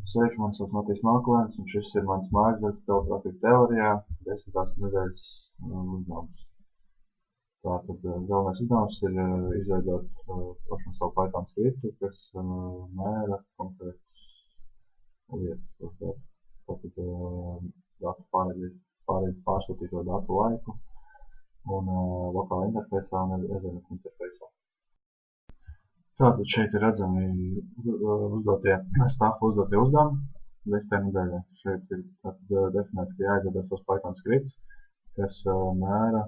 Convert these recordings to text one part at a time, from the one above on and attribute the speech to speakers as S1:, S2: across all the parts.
S1: Sveiki, man sauc Matīs Malkovens, un šis ir mans mājas darbs telegrāfika teorijā, 10. nedēļas uzdevums. Tātad galvenais uzdevums ir izveidot pašam savu Python skriptu, kas mēra konkrētas lietas. Tātad datu pārsūtīto datu laiku un lokāla interfeisā un Ethernet interfeisā. Tātad šeit ir redzami stafa uzdotie uzdevumi 10. nedēļā. Šeit ir definēts, ka jāizveido savs Python skripts, kas mēra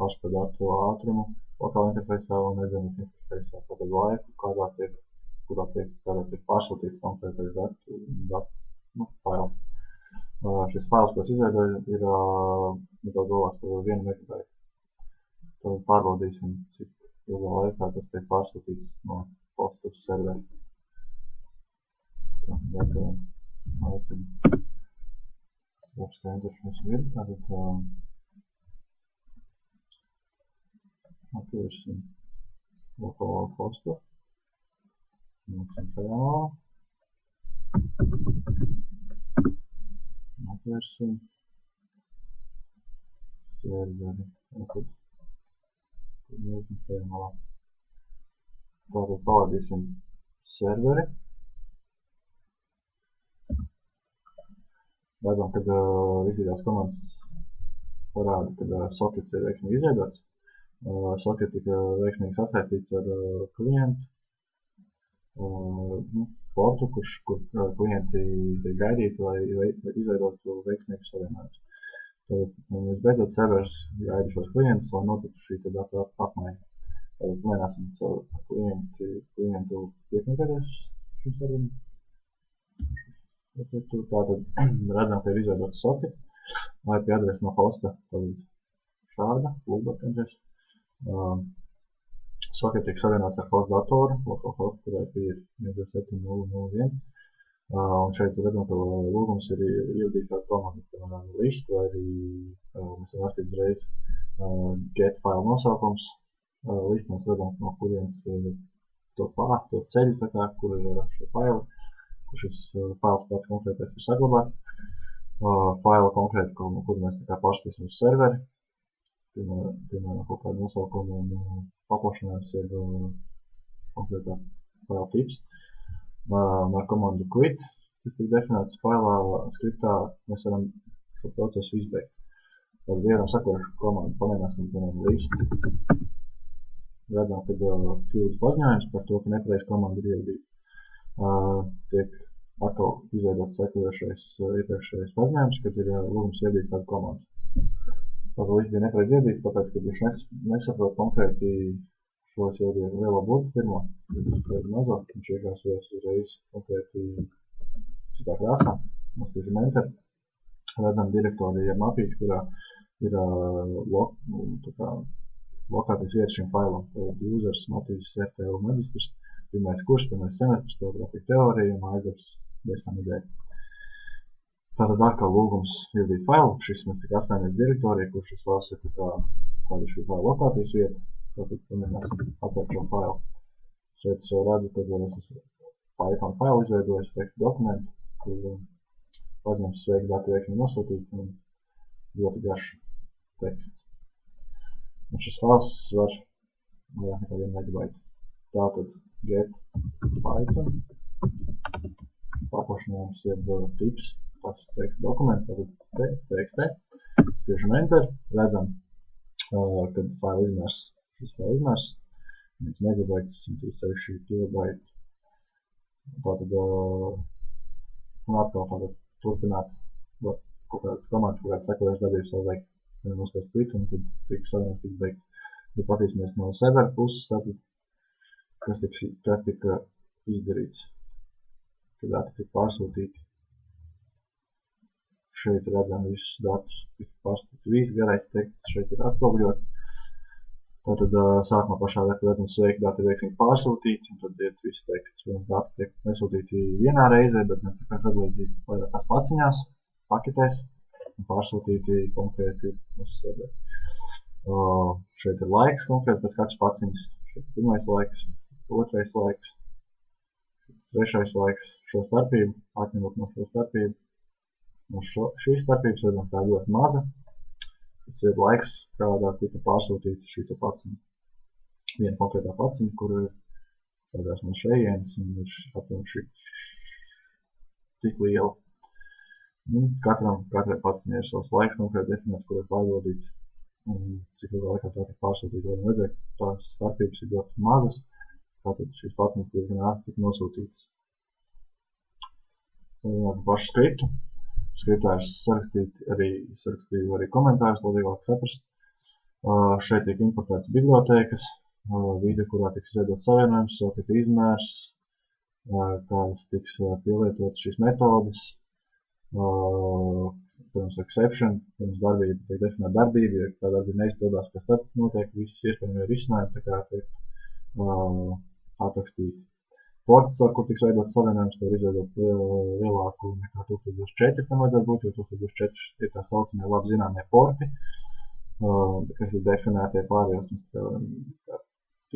S1: pašu datu ātrumu lokāla interfeisā un Ethernet interfeisā. Tātad laiku, kurā tiek pārsūtīts konkrētais datu fails. Šis fails, ko es izveidoju, ir nedaudz lielāks par 1 megabaitu. Tad pārbaudīsim, cik ilgā laikā tas tiek pārsūtīts no posta uz serveri. Tātad atvērsim lokālo postu. Atvērsim serveri. Tātad pavadīsim serveri. Redzam, kad izglītās komandas parāda, kad sockets ir veiksmīgi izveidots. Socket tika veiksmīgi sasaistīts ar klientu portu, kur klienti tiek gaidīti, lai izveidotu veiksmīgu savienojumus. Visbeidzot, serveris gaida šos klientus, lai notiktu šī datu apmaiņa. Tad mēģināsim ar klientu pieknotēties šim serverim. Tātad redzam, ka ir izveidots socket. IP adrese no hosta šāda, lūk. Socket tiek savienots ar host datoru, localhost, kur IP ir 127.0.0.1. Un šeit redzam, ka lūgums ir ievadīt kādu komandu, piemēram, list, vai arī mēs varam rakstīt uzreiz get file nosaukums. List mēs redzam, no kurienes to ceļu, kur ir šo failu, kur šis fails pats konkrētais ir saglabāts. Failu konkrēti, kur mēs pārskatīsim uz serveri, piemēram, kaut kādu nosaukumu un paplašinājums ir konkrētā failu tips. Ar komandu quit, kas tiek definēts failā, skriptā, mēs varam šo procesu izbeigt. Tad vienam sakošu komandu pamēģināsim, piemēram, list. Redzam, kad kļūdas paziņojums par to, ka nepareiz komanda ir ievadīta. Tiek atkal izveidots sekojošais iepriekšējais paziņojums, kad ir lūgums ievadīt kādu komandu. Tātad list bija nepareiz ievadīts, tāpēc, kad viņš nesaprot konkrēti šos jau ir lielo burtu pirmo, tad mazo, viņš iekāsojas uzreiz konkrēti citā krāsā. Nospiežam enter. Redzam direktoriju ar mapīti, kurā ir lokācijas vieta šim failam. Tad users, Matīs, RTL magistrs, pirmais kurs, pirmais semestrs, telegrāfika teorija un mājas darbs 10. nedēļa. Tātad atkal lūgums ievadīt failu. Šis mēs tik atstājāmies direktoriju, kur šis fails ir kāda ir šī faila lokācijas vieta. Tātad pamēģināsim atvērt šo failu. Šeit es jau redzu, kad es Python failu izveidojis tekstu dokumentu, kur paziņojums sveiki dati veiksmīgi nosūtīt un ļoti garš teksts. Un šis fails var vairāk nekā 1 megabaitu. Tātad get Python, paplašinājums jeb tips, tas teksta dokuments, tātad txt, spiežam enter, redzam, kad failu izmērs. Šis failu izmērs 1 megabaits, 136 kilobaiti. Tātad, un atkal turpināt kaut kādas komandas, kaut kādas sekojušas darbības vēl veikt. Nospēst quit, un tad tiek savienots tiks beigt. Tad patīsimies no servera puses, tātad, kas tika izdarīts, kad dati tika pārsūtīti. Šeit redzam visus datus, tika pārsūtīti viss garais teksts, šeit ir atspoguļots. Tātad sākumā pašā redzam sveiki dati veiksmīgi pārsūtīti, un tad ir viss teksts. Protams, dati tiek nesūtīti vienā reizē, bet mēs tikai sadalīti vairākās paciņās, paketēs un pārsūtīti konkrēti uz serveri. Šeit ir laiks konkrēti pēc katras paciņas. Šeit ir pirmais laiks, otrais laiks, Trešais laiks šo starpību, atņemot no šo starpību. No šīs starpības redzam, tā ļoti maza. Tas ir laiks, kādā tika pārsūtīta šī paciņa. Viena konkrētā paciņa, kur ir sādās no šejienes un ir aptuveni tik liela. Katrai paciņai ir savs laiks konkrēti definēts, kur ir pārbaudīts un cik ilgā laikā tā tika pārsūtīta. Varam redzēt, ka tās starpības ir ļoti mazas, tātad šīs paciņas diezgan ātri tika nosūtītas. Par pašu skriptu. Skriptā ir sarakstīju arī komentārus, lai vieglāk saprast. Šeit tiek importētas bibliotēkas, vide, kurā tiks izveidot savienojums, soket izmērs, kādas tiks pielietotas šīs metodas, pirms exception, pirms darbība tiek definēta darbība, ja tā darbība neizpildās, kas tad notiek, visas iespējamie risinājumi, tā kā tiek aprakstīti. Ports, ar kur tiks veidot savienojums, var izveidot lielāku nekā 1024, tam vajadzētu būt, jo 1024 ir tā saucamie labi zināmie porti, kas ir definētie pārējos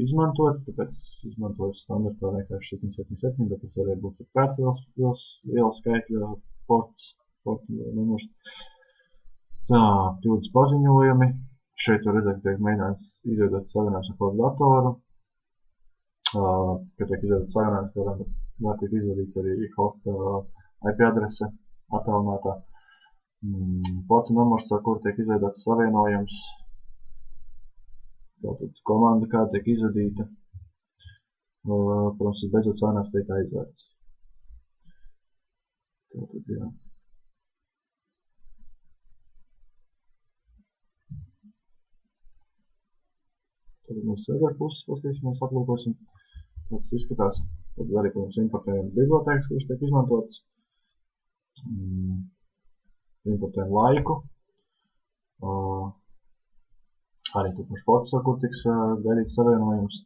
S1: izmantot, tāpēc izmantoju standartā vienkārši 777, bet tas varēja būt kāds liels skaitļa portu numurs. Tā, kļūdas paziņojumi. Šeit var redzēt, ka tiek mēģināts izveidot savienojums ar kādu datoru. Kad tiek izveidot savienojums, var tiek izveidīts arī hosta IP adrese attālinātā. Portu numurs, ar kuru tiek izveidots savienojums. Tātad komanda, kā tiek izvadīta. Protams, beidzot savienojums tiek aizvērts. Tātad, jā. Tad no servera puses paskatīsimies, aplūkosim. Tas izskatās. Tad arī, protams, importējam bibliotēkas, kuras tiek izmantotas. Importējam laiku. Arī tur par portus, ar kur tiks gaidīts savienojums.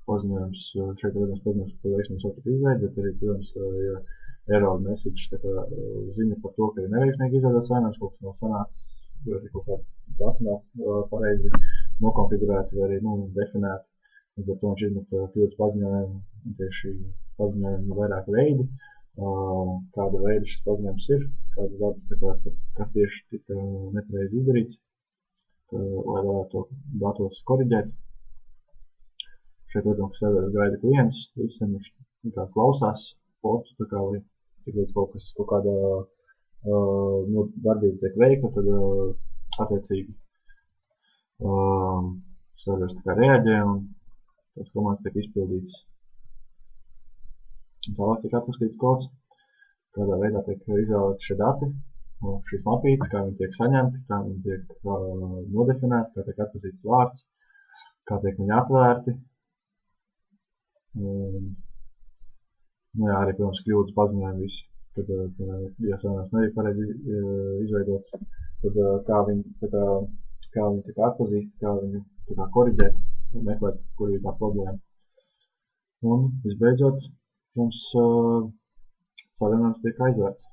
S1: Paziņojums, šeit redzams paziņojums par veiksmīgu soketu izveidi, bet arī, protams, ja error message ziņa par to, ka ir neveiksmīgi izveidot savienojums, kaut kas nav sanācis, vai arī kaut kāda dati nav pareizi nokonfigurēti vai arī definēti. Līdz ar to viņš izmet kļūdas paziņojumu, tieši paziņojumu vairāk veidi, kāda veida šis paziņojums ir, kādas datus, kas tieši tika nepareizi izdarīts, lai varētu to datos koriģēt. Šeit redzam, ka serveris gaida klientus, visiem viņš klausās portu, tā kā tik līdz kaut kāda darbība tiek veikta, tad attiecīgi serveris reaģē un tās komandas tiek izpildītas. Tālāk tiek aprakstīts kods, kādā veidā tiek izvēlēti šie dati, šīs mapītes, kā viņi tiek saņemti, kā viņi tiek nodefinēti, kā tiek atpazīts vārds, kā tiek viņi atvērti. Jā, arī, protams, kļūdas paziņojumi visi, kad ja savienojums nebija pareizi izveidots, tad kā viņi tika atpazīst, kā viņi koriģēt, meklēt, kur ir tā problēma. Un, visbeidzot, protams, savienojums tiek aizvērts.